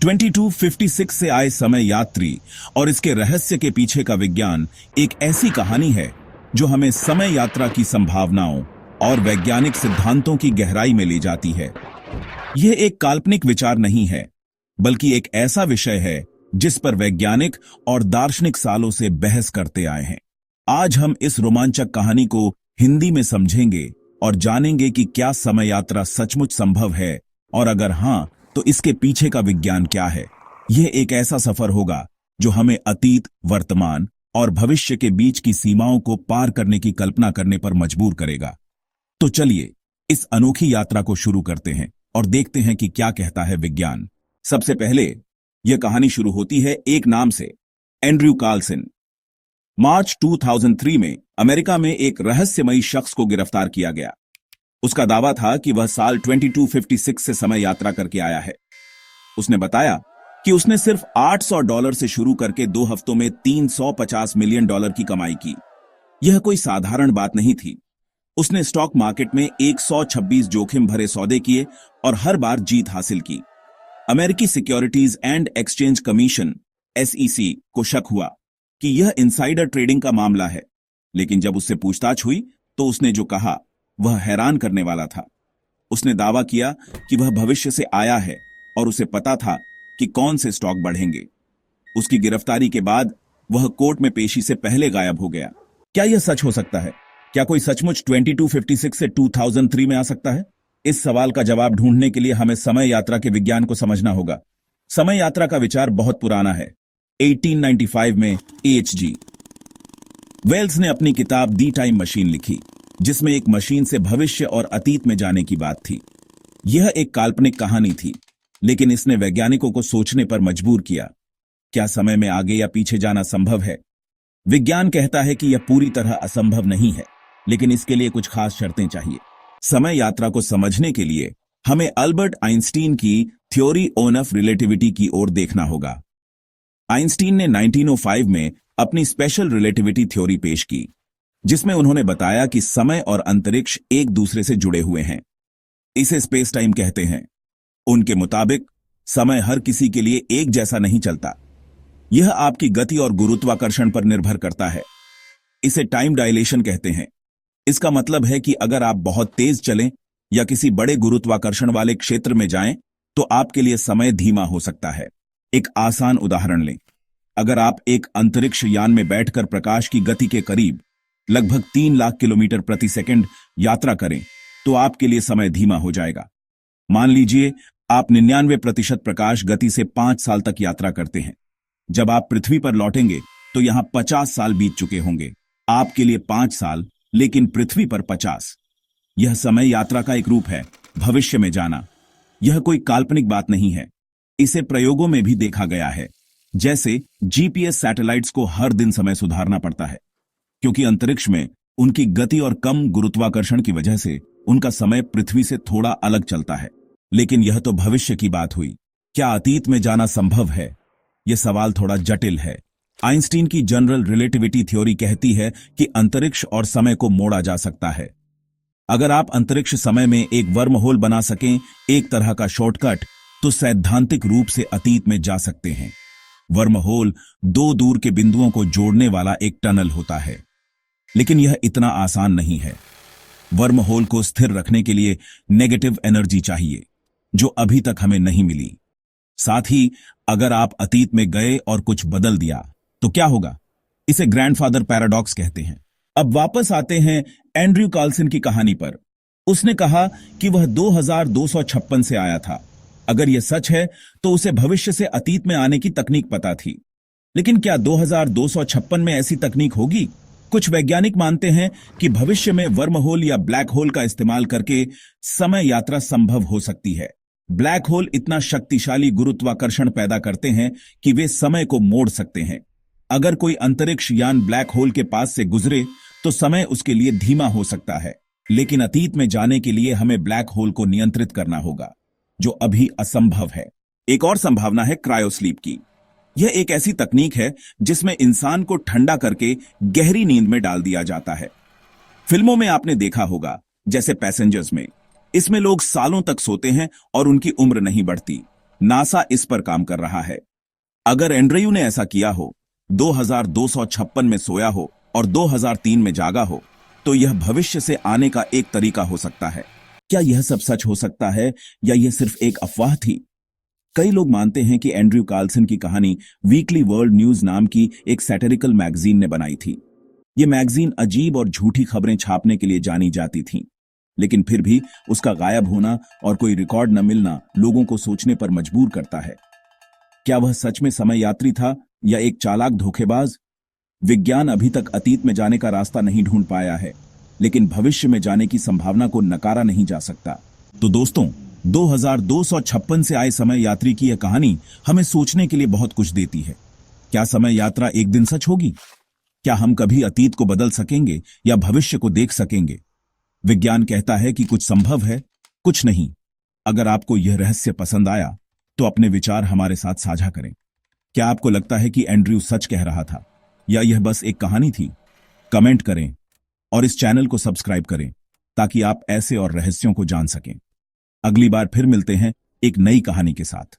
2256 से आए समय यात्री और इसके रहस्य के पीछे का विज्ञान एक ऐसी कहानी है जो हमें समय यात्रा की संभावनाओं और वैज्ञानिक सिद्धांतों की गहराई में ले जाती है। यह एक काल्पनिक विचार नहीं है, बल्कि एक ऐसा विषय है जिस पर वैज्ञानिक और दार्शनिक सालों से बहस करते आए हैं। आज हम इस रोमांचक कहानी को हिंदी में समझेंगे और जानेंगे कि क्या समय यात्रा सचमुच संभव है, और अगर हां, तो इसके पीछे का विज्ञान क्या है। यह एक ऐसा सफर होगा जो हमें अतीत, वर्तमान और भविष्य के बीच की सीमाओं को पार करने की कल्पना करने पर मजबूर करेगा। तो चलिए इस अनोखी यात्रा को शुरू करते हैं और देखते हैं कि क्या कहता है विज्ञान। सबसे पहले यह कहानी शुरू होती है एक नाम से, एंड्रयू कार्लसन। मार्च 2003 में अमेरिका में एक रहस्यमयी शख्स को गिरफ्तार किया गया। उसका दावा था कि वह साल 2256 से समय यात्रा करके आया है। उसने बताया कि उसने सिर्फ $800 से शुरू करके 2 हफ्तों में $350 मिलियन की कमाई की। यह कोई साधारण बात नहीं थी। उसने स्टॉक मार्केट में 126 जोखिम भरे सौदे किए और हर बार जीत हासिल की। अमेरिकी securities and exchange commission SEC को शक हुआ कि यह इनसाइडर ट्रेडिंग का मामला है, लेकिन जब उससे पूछताछ हुई तो उसने जो कहा वह हैरान करने वाला था। उसने दावा किया कि वह भविष्य से आया है और उसे पता था कि कौन से स्टॉक बढ़ेंगे। उसकी गिरफ्तारी के बाद वह कोर्ट में पेशी से पहले गायब हो गया। क्या यह सच हो सकता है? क्या कोई सचमुच 2256 से 2003 में आ सकता है? इस सवाल का जवाब ढूंढने के लिए हमें समय यात्रा के विज्ञान को समझना होगा। समय यात्रा का विचार बहुत पुराना है। 1895 में H.G. वेल्स ने अपनी किताब दी टाइम मशीन लिखी, जिसमें एक मशीन से भविष्य और अतीत में जाने की बात थी। यह एक काल्पनिक कहानी थी, लेकिन इसने वैज्ञानिकों को सोचने पर मजबूर किया। क्या समय में आगे या पीछे जाना संभव है? विज्ञान कहता है कि यह पूरी तरह असंभव नहीं है, लेकिन इसके लिए कुछ खास शर्तें चाहिए। समय यात्रा को समझने के लिए हमें अल्बर्ट आइंस्टीन की थ्योरी ऑफ रिलेटिविटी की ओर देखना होगा। आइंस्टीन ने 1905 में अपनी स्पेशल रिलेटिविटी थ्योरी पेश की, जिसमें उन्होंने बताया कि समय और अंतरिक्ष एक दूसरे से जुड़े हुए हैं। इसे स्पेस टाइम कहते हैं। उनके मुताबिक समय हर किसी के लिए एक जैसा नहीं चलता। यह आपकी गति और गुरुत्वाकर्षण पर निर्भर करता है। इसे टाइम डायलेशन कहते हैं। इसका मतलब है कि अगर आप बहुत तेज चलें या किसी बड़े गुरुत्वाकर्षण वाले क्षेत्र में जाएं, तो आपके लिए समय धीमा हो सकता है। एक आसान उदाहरण लें। अगर आप एक अंतरिक्ष यान में बैठकर प्रकाश की गति के करीब लगभग 3 लाख किलोमीटर प्रति सेकंड यात्रा करें, तो आपके लिए समय धीमा हो जाएगा। मान लीजिए आप 99% प्रकाश गति से 5 साल तक यात्रा करते हैं। जब आप पृथ्वी पर लौटेंगे तो यहां 50 साल बीत चुके होंगे। आपके लिए 5 साल, लेकिन पृथ्वी पर 50। यह समय यात्रा का एक रूप है, भविष्य में जाना। यह कोई काल्पनिक बात नहीं है। इसे प्रयोगों में भी देखा गया है। जैसे GPS सैटेलाइट्स को हर दिन समय सुधारना पड़ता है, क्योंकि अंतरिक्ष में उनकी गति और कम गुरुत्वाकर्षण की वजह से उनका समय पृथ्वी से थोड़ा अलग चलता है। लेकिन यह तो भविष्य की बात हुई। क्या अतीत में जाना संभव है? यह सवाल थोड़ा जटिल है। आइंस्टीन की जनरल रिलेटिविटी थ्योरी कहती है कि अंतरिक्ष और समय को मोड़ा जा सकता है। अगर आप अंतरिक्ष समय में एक वर्म होल बना सकें, एक तरह का शॉर्टकट, तो सैद्धांतिक रूप से अतीत में जा सकते हैं। वर्म होल 2 दूर के बिंदुओं को जोड़ने वाला एक टनल होता है, लेकिन यह इतना आसान नहीं है। वर्म होल को स्थिर रखने के लिए नेगेटिव एनर्जी चाहिए, जो अभी तक हमें नहीं मिली। साथ ही अगर आप अतीत में गए और कुछ बदल दिया, तो क्या होगा? इसे ग्रैंडफादर पैराडॉक्स कहते हैं। अब वापस आते हैं एंड्रयू कार्लसन की कहानी पर। उसने कहा कि वह 2256 से आया था। अगर यह सच है तो उसे भविष्य से अतीत में आने की तकनीक पता थी। लेकिन क्या 2256 में ऐसी तकनीक होगी? कुछ वैज्ञानिक मानते हैं कि भविष्य में वर्म होल या ब्लैक होल का इस्तेमाल करके समय यात्रा संभव हो सकती है। ब्लैक होल इतना शक्तिशाली गुरुत्वाकर्षण पैदा करते हैं कि वे समय को मोड़ सकते हैं। अगर कोई अंतरिक्ष यान ब्लैक होल के पास से गुजरे तो समय उसके लिए धीमा हो सकता है, लेकिन अतीत में जाने के लिए हमें ब्लैक होल को नियंत्रित करना होगा, जो अभी असंभव है। एक और संभावना है क्रायोस्लीप की। यह एक ऐसी तकनीक है जिसमें इंसान को ठंडा करके गहरी नींद में डाल दिया जाता है। फिल्मों में आपने देखा होगा, जैसे पैसेंजर्स में। इसमें लोग सालों तक सोते हैं और उनकी उम्र नहीं बढ़ती। नासा इस पर काम कर रहा है। अगर एंड्रयू ने ऐसा किया हो, 2256 में सोया हो और 2003 में जागा हो, तो यह भविष्य से आने का एक तरीका हो सकता है। क्या यह सब सच हो सकता है या यह सिर्फ एक अफवाह थी? कई लोग मानते हैं कि एंड्रयू कार्लसन की कहानी वीकली वर्ल्ड न्यूज नाम की एक सैटिरिकल मैगजीन ने बनाई थी। यह मैगजीन अजीब और झूठी खबरें छापने के लिए जानी जाती थी, लेकिन फिर भी उसका गायब होना और कोई रिकॉर्ड न मिलना लोगों को सोचने पर मजबूर करता है। क्या वह सच में समय यात्री था या एक चालाक धोखेबाज? विज्ञान अभी तक अतीत में जाने का रास्ता नहीं ढूंढ पाया है, लेकिन भविष्य में जाने की संभावना को नकारा नहीं जा सकता। तो दोस्तों, 2256 से आए समय यात्री की यह कहानी हमें सोचने के लिए बहुत कुछ देती है। क्या समय यात्रा एक दिन सच होगी? क्या हम कभी अतीत को बदल सकेंगे या भविष्य को देख सकेंगे? विज्ञान कहता है कि कुछ संभव है, कुछ नहीं। अगर आपको यह रहस्य पसंद आया तो अपने विचार हमारे साथ साझा करें। क्या आपको लगता है कि एंड्रयू सच कह रहा था या यह बस एक कहानी थी? कमेंट करें और इस चैनल को सब्सक्राइब करें ताकि आप ऐसे और रहस्यों को जान सकें। अगली बार फिर मिलते हैं एक नई कहानी के साथ।